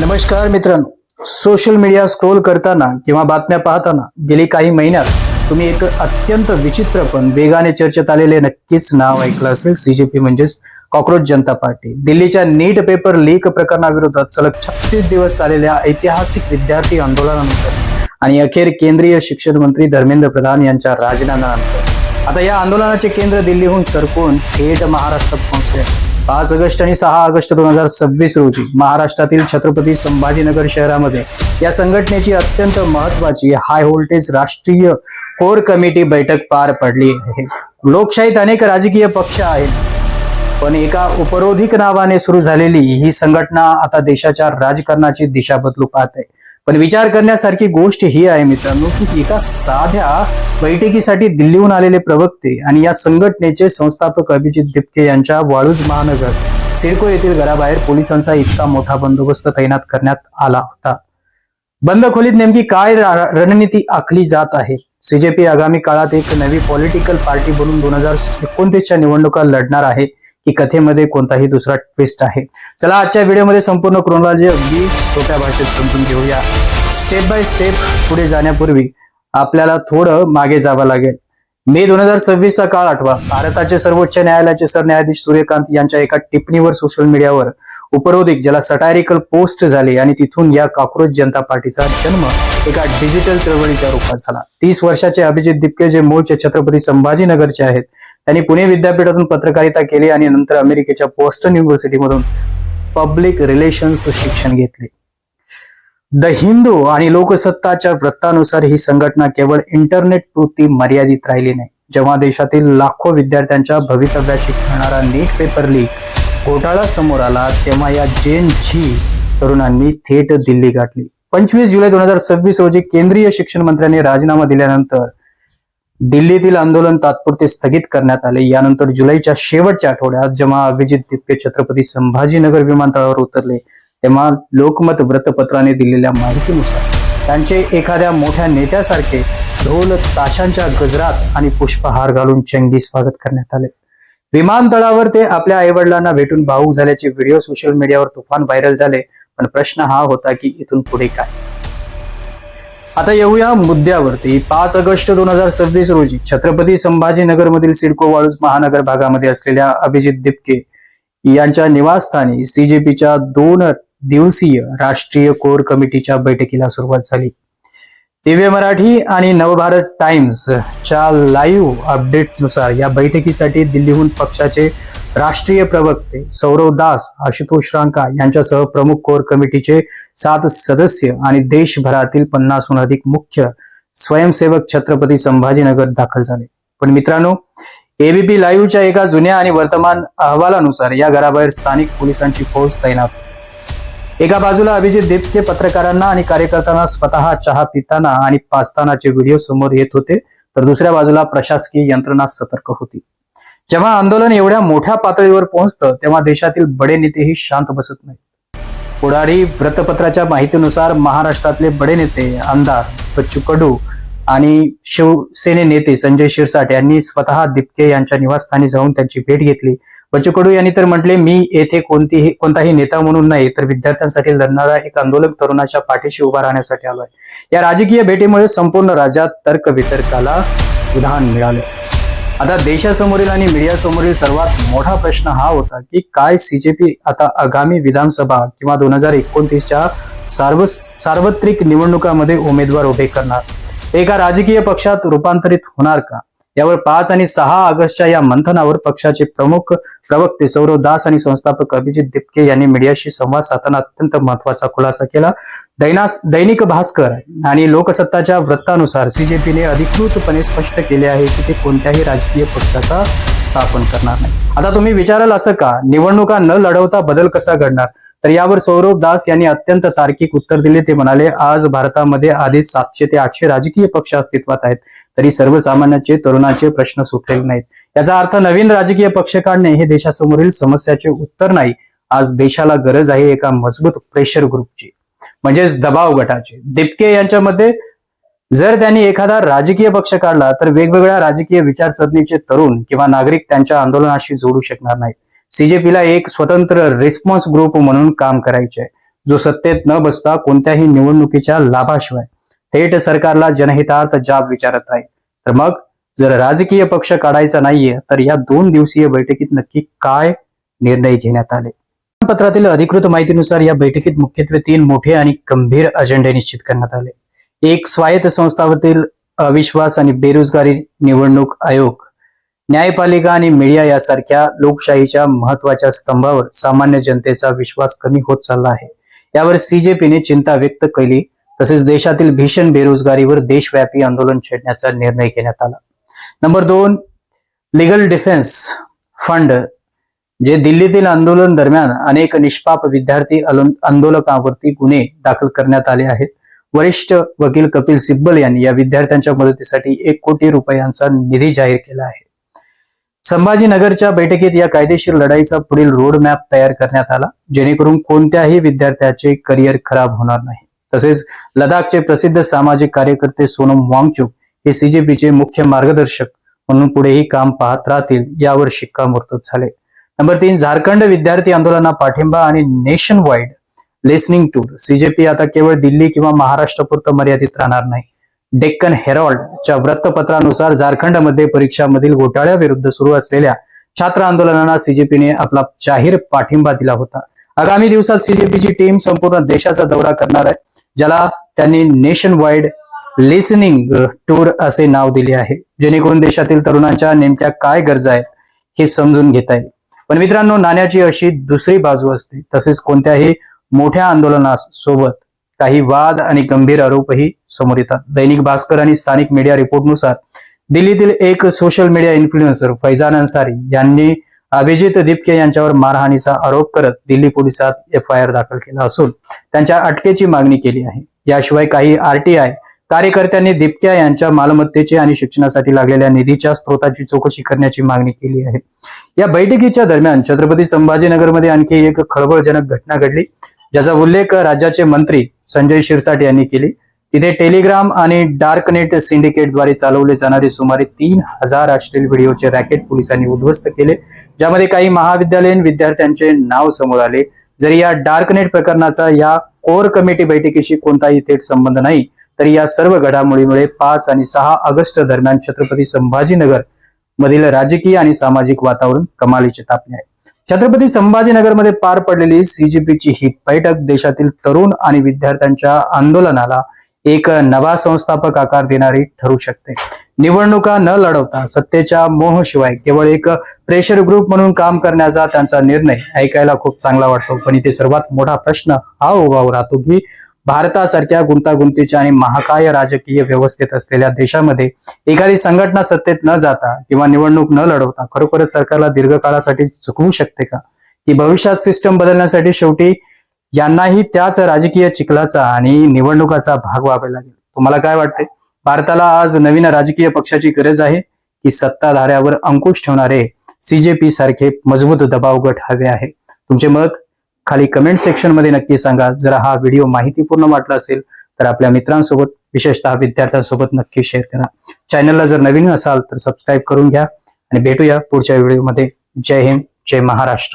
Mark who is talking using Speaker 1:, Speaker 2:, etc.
Speaker 1: नमस्कार मित्रांनो, social media scroll करताना किंवा बातम्या पाहताना गेली काही महिन्यात तुम्ही एक अत्यंत विचित्र पण वेगाने चर्चेत आलेले नक्कीच नाव ऐकलं असेल. सीजेपी म्हणजेच कॉक्रोच जनता पार्टी. दिल्लीच्या नीट पेपर लीक प्रकरणाविरोधात सलग 36 दिवस चाललेल्या ऐतिहासिक विद्यार्थी आंदोलनानंतर आणि अखेर केंद्रीय शिक्षण मंत्री धर्मेंद्र प्रधान यांच्या राजीनाम्यानंतर आता या आंदोलनाचे केंद्र दिल्लीहून सरकून थेट महाराष्ट्रात पोहोचले. 5 ऑगस्ट आणि 6 ऑगस्ट 2026 रोजी महाराष्ट्रातील छत्रपती संभाजीनगर शहरामध्ये या संघटनेची अत्यंत महत्वाची हाय व्होल्टेज राष्ट्रीय कोर कमिटी बैठक पार पडली आहे. लोकशाहीत अनेक राजकीय पक्ष आहेत, पण एका उपरोधिक नावाने सुरू झालेली ही संघटना आता देशाच्या राजकारणाची दिशा बदलू पाहते. पण विचार करण्यासारखी गोष्ट ही आहे मित्रांनो, की एका साध्या बैठकीसाठी दिल्लीहून आलेले प्रवक्ते आणि या संघटनेचे संस्थापक अभिजित दिपके यांच्या वाळूज महानगर सिडको येथील घराबाहेर पोलिसांचा इतका मोठा बंदोबस्त तैनात करण्यात आला होता. बंद खोलीत नेमकी काय रणनीती आखली जात आहे? सीजेपी आगामी काळात एक नवी पॉलिटिकल पार्टी बनून 2029च्या निवडणुका लढणार आहे की कथेमध्ये कोणताही दुसरा ट्विस्ट आहे? चला आजच्या व्हिडिओमध्ये संपूर्ण क्रोनॉलॉजी अगदी सोप्या भाषेत समजून घेऊया. स्टेप बाय स्टेप पुढे जाण्यापूर्वी आपल्याला थोडं मागे जावं लागेल. मे 2026चा काळ आठवा. भारताचे सर्वोच्च न्यायालयाचे सरन्यायाधीश सूर्यकांत यांच्या एका टिप्पणीवर सोशल मीडियावर उपरोधिक, ज्याला सटायरिकल पोस्ट झाली आणि तिथून या कॉक्रोच जनता पार्टीचा जन्म एका डिजिटल चळवळीच्या रूपात झाला. 30 वर्षाचे अभिजित दिपके, जे मूळचे छत्रपती संभाजीनगरचे आहेत, त्यांनी पुणे विद्यापीठातून पत्रकारिता केली आणि नंतर अमेरिकेच्या बोस्टन युनिव्हर्सिटीमधून पब्लिक रिलेशन्स शिक्षण घेतले. द हिंदू आणि लोकसत्ताच्या वृत्तानुसार ही संघटना केवळ इंटरनेट पुरती मर्यादित राहिली नाही. जेव्हा देशातील लाखो विद्यार्थ्यांच्या भवितव्याशी खेळणारा नीट पेपर लीक घोटाळा समोर आला, तेव्हा या जेन झी तरुणांनी थेट दिल्ली गाठली. 25 जुलै 2026 रोजी केंद्रीय शिक्षण मंत्र्यांनी राजीनामा दिल्यानंतर दिल्लीतील आंदोलन तात्पुरते स्थगित करण्यात आले. यानंतर जुलैच्या शेवटच्या आठवड्यात जेव्हा अभिजित दिपके छत्रपती संभाजीनगर विमानतळावर उतरले, तेव्हा लोकमत वृत्तपत्राने दिलेल्या माहितीनुसार त्यांचे एखाद्या मोठ्या नेत्यासारखे ढोल ताशांच्या गजरात आणि पुष्पहार घालून चंगी स्वागत करण्यात आले. विमानतळावर ते आपल्या आईवडिलांना भेटून भावूक झाल्याचे व्हिडिओ सोशल मीडियावर तुफान व्हायरल झाले. पण प्रश्न हा होता की इथून पुढे काय? आता येऊया मुद्द्यावरती. 5 ऑगस्ट 2026 रोजी छत्रपती संभाजीनगर मधील सिडको वाळूज महानगर भागामध्ये असलेल्या अभिजित दिपके यांच्या निवासस्थानी सीजेपीच्या 2 दिवसीय राष्ट्रीय कोर कमिटीच्या बैठकीला सुरुवात झाली. दिव्य मराठी आणि नवभारत टाइम्सच्या लाईव्ह अपडेट्सनुसार या बैठकीसाठी दिल्लीहून पक्षाचे राष्ट्रीय प्रवक्ते सौरव दास, आशुतोष रांका यांच्यासह प्रमुख कोर कमिटीचे 7 सदस्य आणि देशभरातील 50हून अधिक मुख्य स्वयंसेवक छत्रपती संभाजीनगर दाखल झाले. पण मित्रांनो, एबीपी लाईव्हच्या एका जुन्या आणि वर्तमान अहवालानुसार या घराबाहेर स्थानिक पोलिसांची फौज तैनात. एका बाजूला अभिजित दिपके पत्रकारांना आणि कार्यकर्त्यांना स्वतः चहा पिताना आणि पाजतानाचे व्हिडिओ समोर येत होते, तर दुसऱ्या बाजूला प्रशासकीय यंत्रणा सतर्क होती. जेव्हा आंदोलन एवढ्या मोठ्या पातळीवर पोहोचतं, तेव्हा देशातील बडे नेतेही शांत बसत नाहीत. पुढारी वृत्तपत्राच्या माहितीनुसार महाराष्ट्रातले बडे नेते आमदार बच्चू कडू आणि शिवसेने नेते संजय शिरसाट यांनी स्वतः दिपके यांच्या निवासस्थानी जाऊन त्यांची भेट घेतली. बच्चू कडू यांनी तर म्हटले, मी येथे कोणताही नेता म्हणून नाही, तर विद्यार्थ्यांसाठी लढणारा एक आंदोलक तरुणाच्या पाठीशी उभा राहण्यासाठी आलोय. या राजकीय भेटीमुळे संपूर्ण राज्यात तर्कवितर्काला उधाण मिळाले. आता देशासमोरील आणि मीडियासमोरील सर्वात मोठा प्रश्न हा होता की काय सीजेपी आता आगामी विधानसभा किंवा 2029च्या सार्वत्रिक निवडणुकांमध्ये उमेदवार उभे करणार? एका राजकीय पक्षात रूपांतरित होणार का? यावर 5 आणि 6 ऑगस्टच्या या मंथनावर पक्षाचे प्रमुख प्रवक्ते सौरव दास आणि संस्थापक अभिजित दिपके यांनी मीडियाशी संवाद साधताना अत्यंत महत्वाचा खुलासा केला. दैनिक भास्कर आणि लोकसत्ताच्या वृत्तानुसार सीजेपीने अधिकृतपणे स्पष्ट केले आहे की ते कोणत्याही राजकीय पक्षाचा स्थापन करणार नाही. आता तुम्ही विचाराल, असं का? निवडणुका न लढवता बदल कसा घडणार? तर यावर सौरव दास यांनी अत्यंत तार्किक उत्तर दिले. ते म्हणाले, आज भारतामध्ये आधीच 700 ते 800 राजकीय पक्ष अस्तित्वात आहेत, तरी सर्वसामान्यांचे तरुणाचे प्रश्न सुटलेले नाहीत. याचा अर्थ नवीन राजकीय पक्ष काढणे हे देशासमोरील समस्याचे उत्तर नाही. आज देशाला गरज आहे एका मजबूत प्रेशर ग्रुपची, म्हणजेच दबाव गटाची. दिपके यांच्या मते जर त्यांनी एखादा राजकीय पक्ष काढला तर वेगवेगळ्या राजकीय विचारसरणीचे तरुण किंवा नागरिक त्यांच्या आंदोलनाशी जोडू शकणार नाहीत. सीजेपीला एक स्वतंत्र रिस्पॉन्स ग्रुप म्हणून काम करायचे. जो सत्तेत न बसता कोणत्याही निवडणुकीच्या लाभाशिवाय थेट सरकारला जनहितार्थ जाब विचारत आहे. तर मग जर राजकीय पक्ष काढायचा नाहीये तर या 2 दिवसीय बैठकीत नक्की काय निर्णय घेण्यात आले? पत्रातील अधिकृत माहितीनुसार या बैठकीत मुख्यत्वे 3 मोठे आणि गंभीर अजेंडे निश्चित करण्यात आले. एक, स्वायत्त संस्थांवरील अविश्वास आणि बेरोजगारी, निवडणूक आयोग, न्यायपालिका आणि मीडिया यासारख्या लोकशाहीच्या महत्वाच्या स्तंभावर सामान्य जनतेचा विश्वास कमी होत चालला आहे. यावर सीजेपीने चिंता व्यक्त केली. तसेच देशातील भीषण बेरोजगारीवर देशव्यापी आंदोलन छेडण्याचा निर्णय घेण्यात आला. नंबर 2, लीगल डिफेन्स फंड, जे दिल्लीतील आंदोलन दरम्यान अनेक निष्पाप विद्यार्थी आंदोलकांवरती गुन्हे दाखल करण्यात आले आहेत. वरिष्ठ वकील कपिल सिब्बल यांनी या विद्यार्थ्यांच्या मदतीसाठी 1 कोटी रुपयांचा निधी जाहीर केला आहे. संभाजीनगरच्या बैठकीत या कायदेशीर लढाईचा पुढील रोड मॅप तयार करण्यात आला, जेणेकरून कोणत्याही विद्यार्थ्याचे करिअर खराब होणार नाही. तसेच लडाखचे प्रसिद्ध सामाजिक कार्यकर्ते सोनम वांगचुक हे सीजेपीचे मुख्य मार्गदर्शक म्हणून पुढेही काम पाहत राहतील, यावर शिक्कामोर्तब झाले. नंबर 3, झारखंड विद्यार्थी आंदोलनाला पाठिंबा आणि nation wide listening tour. CJP आता केवळ दिल्ली किंवा महाराष्ट्रापुरतं मर्यादित राहणार नाही. डेक्कन हेरॉल्डच्या वृत्तपत्रानुसार झारखंडमध्ये परीक्षामधील घोटाळ्याविरुद्ध सुरू असलेल्या छात्र आंदोलनाला सीजेपीने आपला जाहीर पाठिंबा दिला होता. आगामी दिवसात सीजेपीची टीम संपूर्ण देशाचा दौरा करणार आहे, ज्याला त्यांनी नेशन वाईड लिसनिंग टूर असे नाव दिले आहे, जेणेकरून देशातील तरुणांच्या नेमक्या काय गरजा आहेत हे समजून घेता येईल. पण मित्रांनो, नाण्याची अशी दुसरी बाजू असते. तसेच कोणत्याही मोठ्या आंदोलनासोबत काही वाद आणि गंभीर आरोपही समोर येतात. दैनिक भास्कर आणि स्थानिक मीडिया रिपोर्टनुसार दिल्लीतील एक social media influencer Faizan Ansari यांनी अभिजित दिपके यांच्यावर मारहाणीचा आरोप करत दिल्ली पोलिसात FIR दाखल केला असून त्यांच्या अटकेची मागणी केली आहे. याशिवाय काही RTI कार्यकर्त्यांनी दिपक्या यांच्या मालमत्तेची आणि शिक्षणासाठी लागलेल्या निधीच्या स्रोताची चौकशी करण्याची मागणी केली आहे. या बैठकीच्या दरम्यान छत्रपती संभाजीनगरमध्ये आणखी एक खळबळजनक घटना घडली, ज्याचा उल्लेख राज्याचे मंत्री संजय शिरसाट यांनी केली. तिथे टेलिग्राम आणि डार्कनेट सिंडिकेटद्वारे चालवले जाणारे सुमारे 3000 अश्लील व्हिडिओचे रॅकेट पोलिसांनी उद्ध्वस्त केले, ज्यामध्ये काही महाविद्यालयीन विद्यार्थ्यांचे नाव समोर आले. जरी या डार्कनेट प्रकरणाचा या कोर कमिटी बैठकीशी कोणताही थेट संबंध नाही, तरी या सर्व घडामोडीमुळे 5 आणि 6 ऑगस्ट दरम्यान छत्रपती संभाजीनगर मधील राजकीय आणि सामाजिक वातावरण कमालीचे तापले आहे. छत्रपती संभाजीनगरमध्ये पार पडलेली सीजेपीची ही बैठक देशातील तरुण आणि विद्यार्थ्यांच्या आंदोलनाला एक नवा संस्थापक आकार देणारी ठरू शकते. निवडणुका न लढवता सत्तेच्या मोहाशिवाय केवळ एक प्रेशर ग्रुप म्हणून काम करण्याचा त्यांचा निर्णय ऐकायला खूप चांगला वाटतो. पण इथे सर्वात मोठा प्रश्न हा उभा राहतो की भारतासारख्या गुंतागुंतीच्या आणि महाकाय राजकीय व्यवस्थेत असलेल्या देशामध्ये एखादी संघटना सत्तेत न जाता किंवा निवडणूक न लढवता खरोखरच सरकारला दीर्घकाळासाठी चुकवू शकते का? की भविष्यात सिस्टम बदलण्यासाठी शेवटी यांनाही त्याच राजकीय चिखलाचा आणि निवडणुकाचा भाग व्हावे लागेल? तुम्हाला काय वाटते? भारताला आज नवीन राजकीय पक्षाची गरज आहे की सत्ताधाऱ्यावर अंकुश ठेवणारे सीजेपी सारखे मजबूत दबाव गट हवे आहे? तुमचे मत खाली कमेंट सेक्शन मध्ये नक्की सांगा. जर हा व्हिडिओ माहितीपूर्ण वाटला असेल तर आपल्या मित्रांसोबत, विशेषतः विद्यार्थ्यांसोबत नक्की शेअर करा. चॅनलला जर नवीन असाल तर सबस्क्राईब करून घ्या आणि भेटूया पुढच्या व्हिडिओमध्ये. जय हिंद, जय महाराष्ट्र.